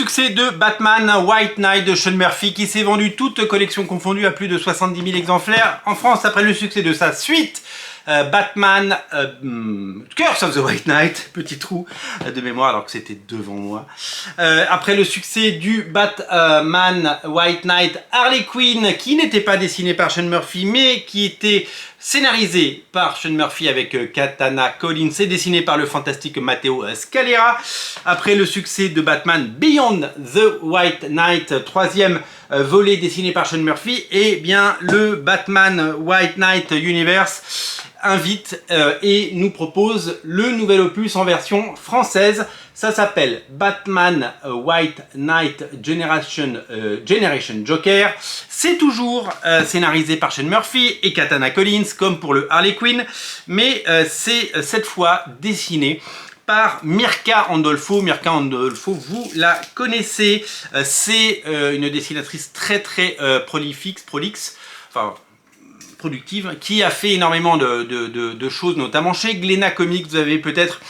succès de Batman White Knight de Sean Murphy qui s'est vendu toutes collections confondues à plus de 70 000 exemplaires en France après le succès de sa suite Batman Curse of the White Knight, petit trou de mémoire alors que c'était devant moi. Après le succès du Batman White Knight Harley Quinn qui n'était pas dessiné par Sean Murphy mais qui était scénarisé par Sean Murphy avec Katana Collins et dessiné par le fantastique Matteo Scalera. Après le succès de Batman Beyond the White Knight, troisième volet dessiné par Sean Murphy, et bien le Batman White Knight Universe invite et nous propose le nouvel opus en version française. Ça s'appelle Batman White Knight Generation Joker. C'est toujours scénarisé par Sean Murphy et Katana Collins comme pour le Harley Quinn, mais c'est cette fois dessiné par Mirka Andolfo. Mirka Andolfo, vous la connaissez, c'est une dessinatrice très prolixe, productive, qui a fait énormément de choses, notamment chez Glénat Comics. Vous avez peut-être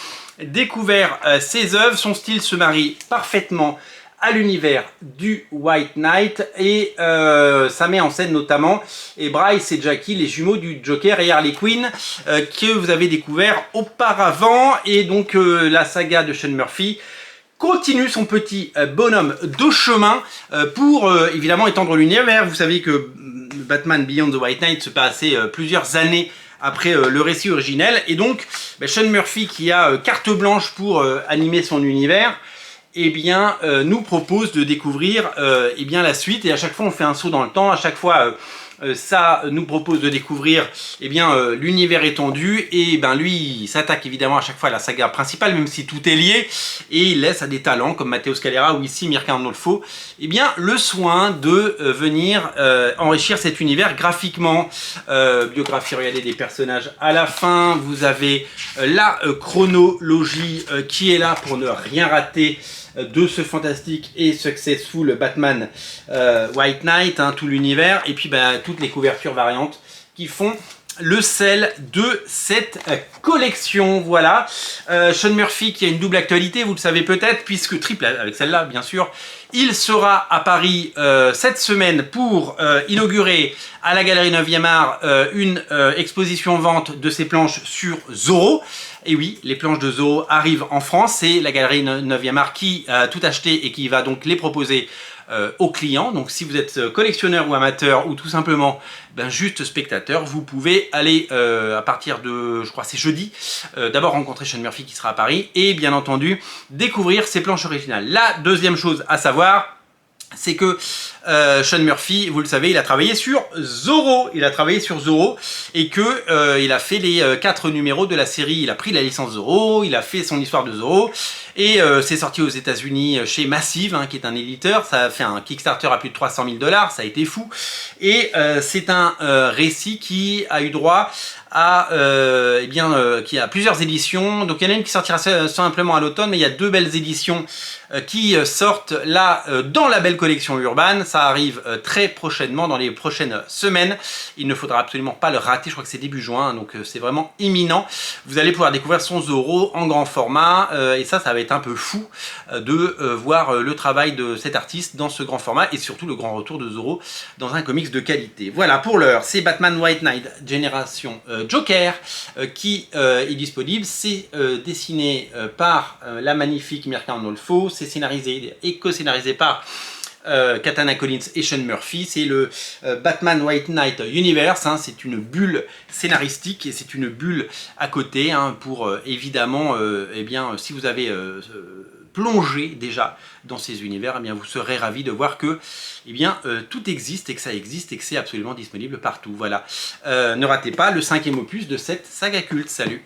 découvert ses œuvres. Son style se marie parfaitement à l'univers du White Knight et ça met en scène notamment Bryce et Jackie, les jumeaux du Joker et Harley Quinn que vous avez découvert auparavant. Et donc la saga de Sean Murphy continue son petit bonhomme de chemin pour évidemment étendre l'univers. Vous savez que Batman Beyond the White Knight se passait plusieurs années après le récit originel, et donc Sean Murphy, qui a carte blanche pour animer son univers, eh bien, nous propose de découvrir eh bien, la suite. Et à chaque fois on fait un saut dans le temps, à chaque fois ça nous propose de découvrir eh bien l'univers étendu, et ben lui il s'attaque évidemment à chaque fois à la saga principale, même si tout est lié, et il laisse à des talents comme Matteo Scalera ou ici Mirka Andolfo eh bien le soin de venir enrichir cet univers graphiquement. Biographie, regardez, des personnages à la fin, vous avez la chronologie qui est là pour ne rien rater de ce fantastique et successful Batman White Knight, hein, tout l'univers, et puis toutes les couvertures variantes qui font le sel de cette collection. Voilà, Sean Murphy qui a une double actualité, vous le savez peut-être, puisque triple avec celle-là bien sûr, il sera à Paris cette semaine pour inaugurer à la Galerie 9e Art une exposition vente de ses planches sur Zorro. Et oui, les planches de Zorro arrivent en France, c'est la Galerie 9e Art qui a tout acheté et qui va donc les proposer aux clients. Donc si vous êtes collectionneur ou amateur ou tout simplement juste spectateur, vous pouvez aller à partir de, je crois c'est jeudi, d'abord rencontrer Sean Murphy qui sera à Paris et bien entendu découvrir ses planches originales. La deuxième chose à savoir, c'est que Sean Murphy, vous le savez, il a travaillé sur Zorro. Et que il a fait les 4 numéros de la série. Il a pris la licence Zorro, il a fait son histoire de Zorro. Et c'est sorti aux États-Unis chez Massive, hein, qui est un éditeur. Ça a fait un Kickstarter à plus de 300 000 $, ça a été fou. Et c'est un récit qui a eu droit à qui a plusieurs éditions. Donc il y en a une qui sortira simplement à l'automne, mais il y a 2 belles éditions qui sortent là dans la belle collection urbaine. Ça arrive très prochainement, dans les prochaines semaines. Il ne faudra absolument pas le rater, je crois que c'est début juin, donc c'est vraiment imminent. Vous allez pouvoir découvrir son Zorro en grand format, et ça va être un peu fou de voir le travail de cet artiste dans ce grand format, et surtout le grand retour de Zorro dans un comics de qualité. Voilà, pour l'heure, c'est Batman White Knight Generation Joker qui est disponible. C'est dessiné par la magnifique Mirka Andolfo, c'est scénarisé et co-scénarisé par Katana Collins et Sean Murphy. C'est le Batman White Knight Universe, hein, c'est une bulle scénaristique et c'est une bulle à côté, hein, pour évidemment si vous avez plongé déjà dans ces univers, vous serez ravis de voir que tout existe et que ça existe et que c'est absolument disponible partout. Voilà, ne ratez pas le 5e opus de cette saga culte. Salut!